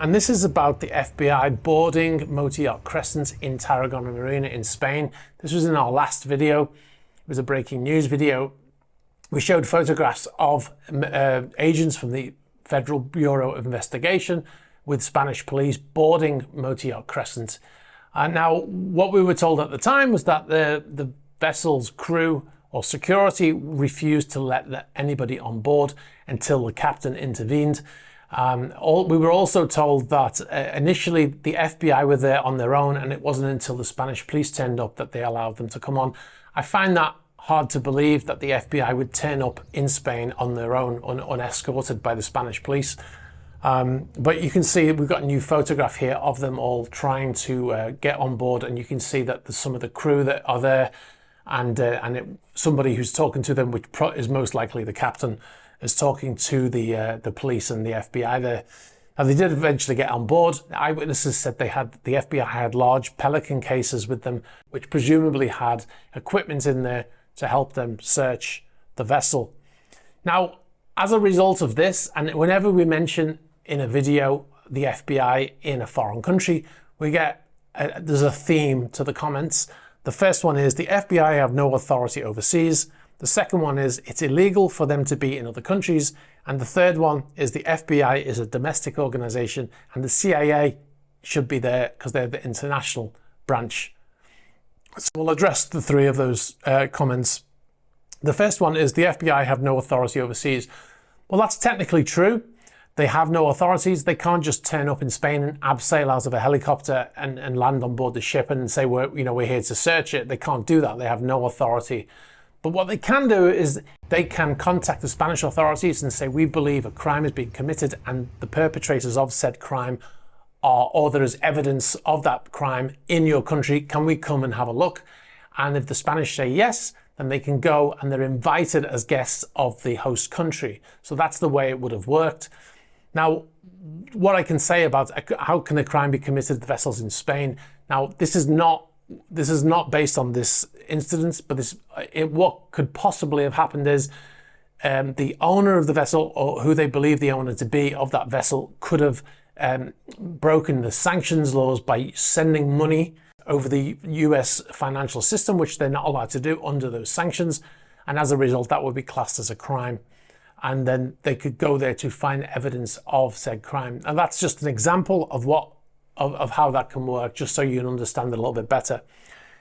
And this is about the FBI boarding motor yacht Crescent in Tarragona Marina in Spain. This was in our last video. It was a breaking news video. We showed photographs of agents from the Federal Bureau of Investigation with Spanish police boarding motor yacht Crescent. Now, what we were told at the time was that the vessel's crew or security refused to let anybody on board until the captain intervened. We were also told that initially the FBI were there on their own, and it wasn't until the Spanish police turned up that they allowed them to come on. I find that hard to believe that the FBI would turn up in Spain on their own, unescorted by the Spanish police. But you can see we've got a new photograph here of them all trying to get on board, and you can see that there's some of the crew that are there, and somebody who's talking to them, which is most likely the captain, is talking to the police and the FBI there. And they did eventually get on board. Eyewitnesses said the FBI had large Pelican cases with them, which presumably had equipment in there to help them search the vessel. Now, as a result of this, and whenever we mention in a video the FBI in a foreign country, we get there's a theme to the comments. The first one is the FBI have no authority overseas. The second one is it's illegal for them to be in other countries. And the third one is the FBI is a domestic organization and the CIA should be there because they're the international branch. So we'll address the three of those comments. The first one is the FBI have no authority overseas. Well, that's technically true. They have no authorities. They can't just turn up in Spain and abseil out of a helicopter and land on board the ship and say, we're here to search it. They can't do that. They have no authority. But what they can do is they can contact the Spanish authorities and say, we believe a crime has been committed and the perpetrators of said crime or there is evidence of that crime in your country. Can we come and have a look? And if the Spanish say yes, then they can go and they're invited as guests of the host country. So that's the way it would have worked. Now, what I can say about how can a crime be committed at the vessels in Spain? Now, this is not based on this incident, but what could possibly have happened is the owner of the vessel, or who they believe the owner to be of that vessel, could have broken the sanctions laws by sending money over the US financial system, which they're not allowed to do under those sanctions. And as a result, that would be classed as a crime. And then they could go there to find evidence of said crime. And that's just an example of how that can work, just so you can understand it a little bit better.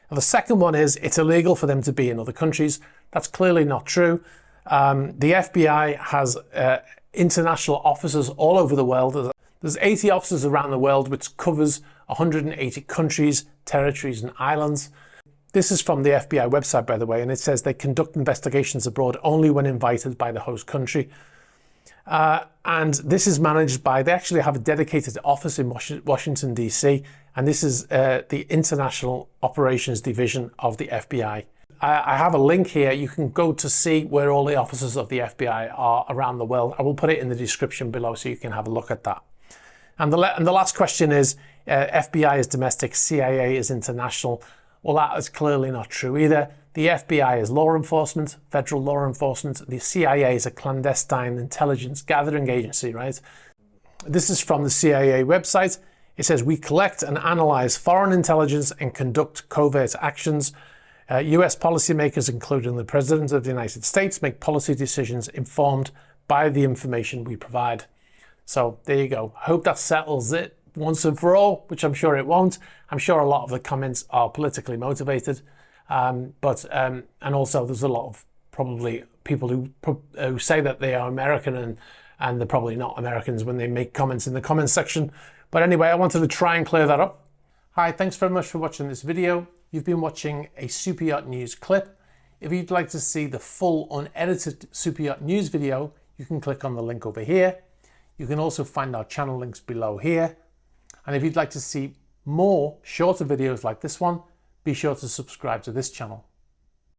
And the second one is it's illegal for them to be in other countries. That's clearly not true. The FBI has international offices all over the world. There's 80 offices around the world, which covers 180 countries, territories, and islands. This is from the FBI website, by the way, and it says they conduct investigations abroad only when invited by the host country. And this is managed by, they actually have a dedicated office in Washington, D.C., and this is the International Operations Division of the FBI. I have a link here. You can go to see where all the offices of the FBI are around the world. I will put it in the description below so you can have a look at that. And the last question is, FBI is domestic, CIA is international. Well, that is clearly not true either. The FBI is law enforcement, federal law enforcement. The CIA is a clandestine intelligence gathering agency, right? This is from the CIA website. It says, we collect and analyze foreign intelligence and conduct covert actions. US policymakers, including the President of the United States, make policy decisions informed by the information we provide. So there you go. I hope that settles it once and for all, which I'm sure it won't. I'm sure a lot of the comments are politically motivated. And also there's a lot of probably people who say that they are American and they're probably not Americans when they make comments in the comments section. But anyway, I wanted to try and clear that up. Hi, thanks very much for watching this video. You've been watching a SuperYacht News clip. If you'd like to see the full unedited SuperYacht News video, you can click on the link over here. You can also find our channel links below here. And if you'd like to see more shorter videos like this one, be sure to subscribe to this channel.